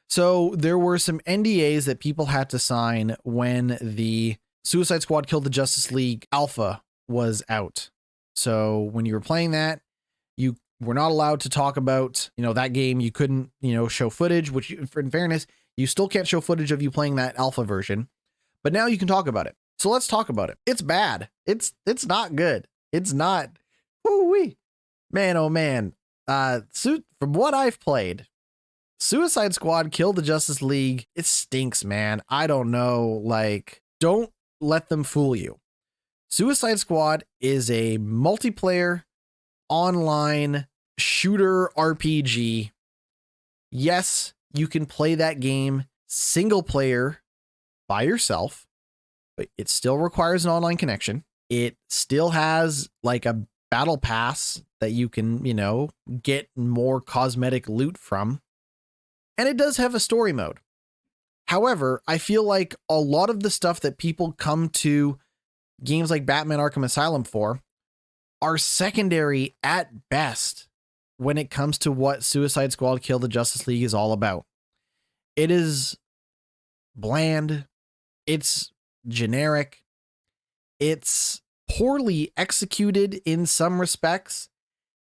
So there were some NDAs that people had to sign when the Suicide Squad Kill the Justice League Alpha was out. So when you were playing that, you were not allowed to talk about, that game. You couldn't, show footage, which in fairness, you still can't show footage of you playing that alpha version, but now you can talk about it. So let's talk about it. It's bad. It's not good. It's not. Woo-wee. Man, oh man. From what I've played, Suicide Squad Kill the Justice League, it stinks, man. I don't know. Don't let them fool you. Suicide Squad is a multiplayer online shooter RPG. Yes, you can play that game single player by yourself, but it still requires an online connection. It still has a battle pass that you can, get more cosmetic loot from. And it does have a story mode. However, I feel like a lot of the stuff that people come to games like Batman Arkham Asylum for are secondary at best when it comes to what Suicide Squad Kill the Justice League is all about. It is bland. It's generic. It's poorly executed in some respects.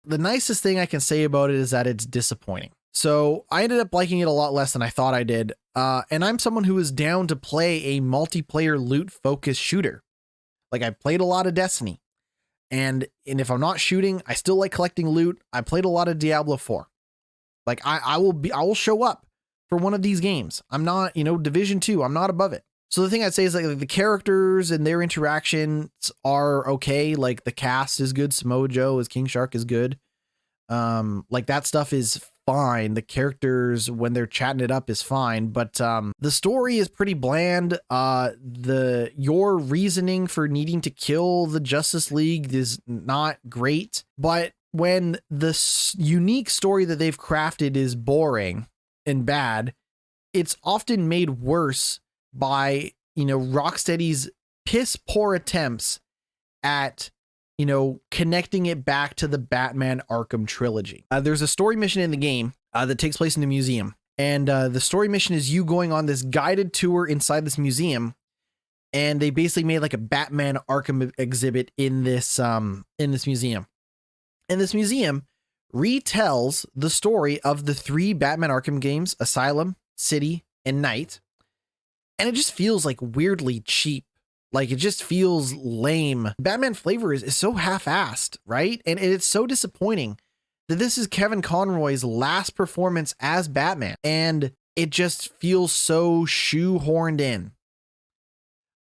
The nicest thing I can say about it is that it's disappointing. So I ended up liking it a lot less than I thought I did. And I'm someone who is down to play a multiplayer loot focused shooter. I played a lot of Destiny. And if I'm not shooting, I still like collecting loot. I played a lot of Diablo 4. I will show up for one of these games. I'm not, Division 2, I'm not above it. So the thing I'd say is the characters and their interactions are okay. The cast is good. Samoa Joe as King Shark is good. That stuff is fine. The characters, when they're chatting it up, is fine. But the story is pretty bland. Your reasoning for needing to kill the Justice League is not great. But when the unique story that they've crafted is boring and bad, it's often made worse by, Rocksteady's piss poor attempts at, connecting it back to the Batman Arkham trilogy. There's a story mission in the game that takes place in a museum. And the story mission is you going on this guided tour inside this museum. And they basically made a Batman Arkham exhibit in this museum. And this museum retells the story of the 3 Batman Arkham games, Asylum, City, and Night. And it just feels weirdly cheap. It just feels lame. Batman flavor is so half-assed, right? And it's so disappointing that this is Kevin Conroy's last performance as Batman. And it just feels so shoehorned in.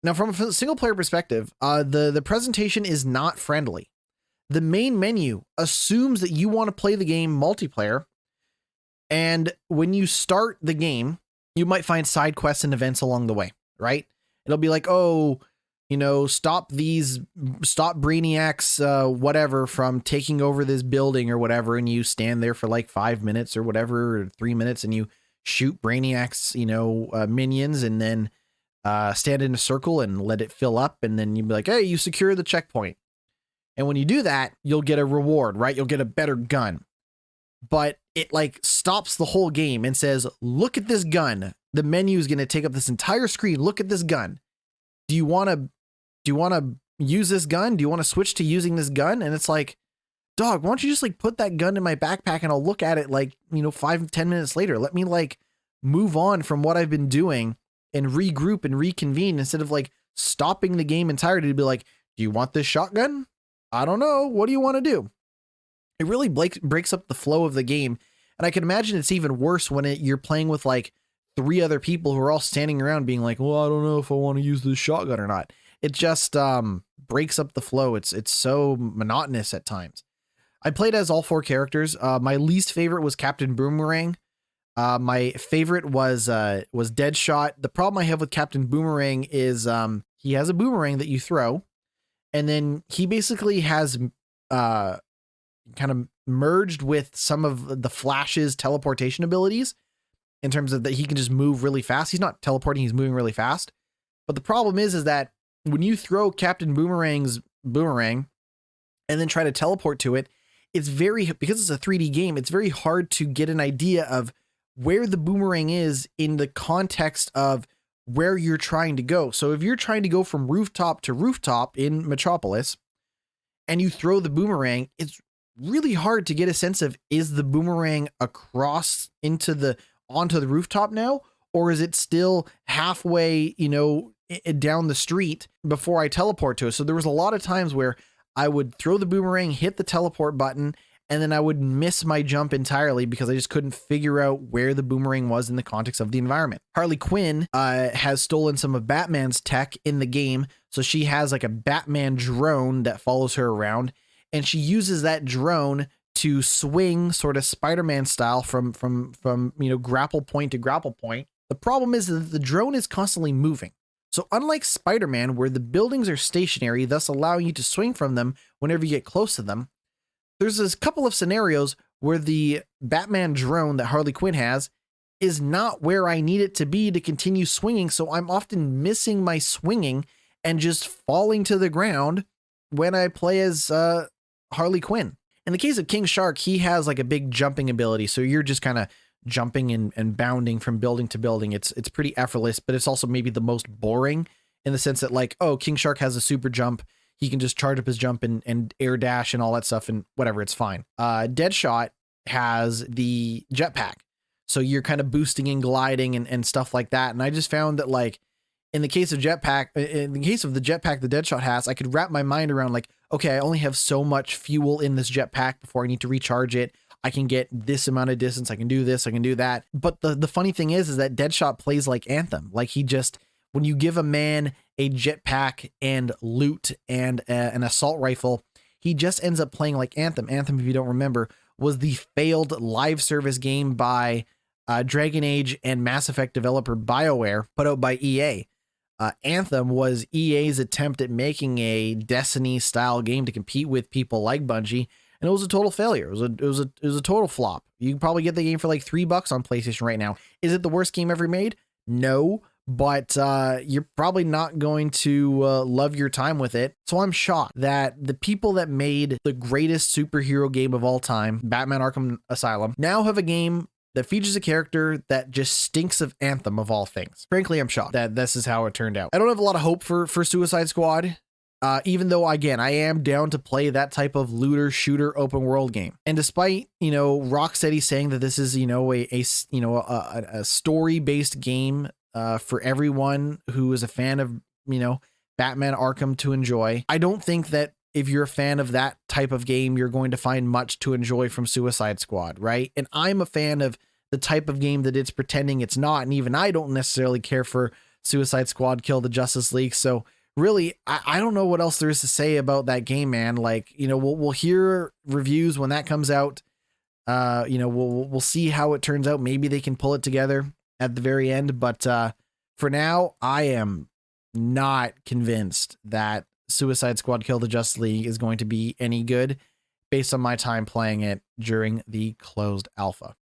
Now, from a single player perspective, the presentation is not friendly. The main menu assumes that you want to play the game multiplayer. And when you start the game, you might find side quests and events along the way, right? It'll be stop Brainiacs, whatever, from taking over this building or whatever. And you stand there for 5 minutes or whatever, or 3 minutes, and you shoot Brainiac's, minions, and then stand in a circle and let it fill up. And then you'd be hey, you secure the checkpoint. And when you do that, you'll get a reward, right? You'll get a better gun. But it stops the whole game and says, look at this gun. The menu is going to take up this entire screen. Look at this gun. Do you want to use this gun? Do you want to switch to using this gun? And it's dog, why don't you just put that gun in my backpack and I'll look at it 5-10 minutes later. Let me move on from what I've been doing and regroup and reconvene instead of stopping the game entirely to be do you want this shotgun? I don't know. What do you want to do? It really breaks up the flow of the game. And I can imagine it's even worse when you're playing with 3 other people who are all standing around being well, I don't know if I want to use this shotgun or not. It just breaks up the flow. It's so monotonous at times. I played as all 4 characters. My least favorite was Captain Boomerang. My favorite was Deadshot. The problem I have with Captain Boomerang is he has a boomerang that you throw, and then he basically has kind of merged with some of the Flash's teleportation abilities in terms of that he can just move really fast. He's not teleporting, he's moving really fast. But the problem is that when you throw Captain Boomerang's boomerang and then try to teleport to it, it's because it's a 3D game, it's very hard to get an idea of where the boomerang is in the context of where you're trying to go. So if you're trying to go from rooftop to rooftop in Metropolis and you throw the boomerang, it's really hard to get a sense of, is the boomerang across onto the rooftop now, or is it still halfway, down the street before I teleport to it? So there was a lot of times where I would throw the boomerang, hit the teleport button, and then I would miss my jump entirely because I just couldn't figure out where the boomerang was in the context of the environment. Harley Quinn has stolen some of Batman's tech in the game. So she has like a Batman drone that follows her around, and she uses that drone to swing sort of Spider-Man style from grapple point to grapple point. The problem is that the drone is constantly moving. So unlike Spider-Man, where the buildings are stationary, thus allowing you to swing from them whenever you get close to them, there's a couple of scenarios where the Batman drone that Harley Quinn has is not where I need it to be to continue swinging. So I'm often missing my swinging and just falling to the ground when I play as Harley Quinn. In the case of King Shark, he has like a big jumping ability. So you're just kind of jumping and bounding from building to building. It's pretty effortless, but it's also maybe the most boring in the sense that like, oh, King Shark has a super jump. He can just charge up his jump and air dash and all that stuff and whatever, it's fine. Deadshot has the jetpack. So you're kind of boosting and gliding and stuff like that. And I just found that like in the case of the jetpack the Deadshot has, I could wrap my mind around like, okay, I only have so much fuel in this jetpack before I need to recharge it. I can get this amount of distance. I can do this. I can do that. But the funny thing is that Deadshot plays like Anthem. Like when you give a man a jetpack and loot and an assault rifle, he just ends up playing like Anthem. Anthem, if you don't remember, was the failed live service game by Dragon Age and Mass Effect developer BioWare, put out by EA. Anthem was EA's attempt at making a Destiny style game to compete with people like Bungie, and it was a total failure. It was a total flop. You can probably get the game for like $3 on PlayStation right now. Is it the worst game ever made? No, but you're probably not going to love your time with it. So I'm shocked that the people that made the greatest superhero game of all time, Batman Arkham Asylum, now have a game that features a character that just stinks of Anthem of all things. Frankly, I'm shocked that this is how it turned out. I don't have a lot of hope for Suicide Squad, even though, again, I am down to play that type of looter shooter open world game. And despite, Rocksteady saying that this is, a story-based game for everyone who is a fan of, Batman Arkham to enjoy, I don't think that if you're a fan of that type of game, you're going to find much to enjoy from Suicide Squad, right? And I'm a fan of the type of game that it's pretending it's not. And even I don't necessarily care for Suicide Squad Kill the Justice League. So really, I don't know what else there is to say about that game, man. Like, we'll hear reviews when that comes out. We'll see how it turns out. Maybe they can pull it together at the very end. But for now, I am not convinced that Suicide Squad Kill the Justice League is going to be any good based on my time playing it during the closed alpha.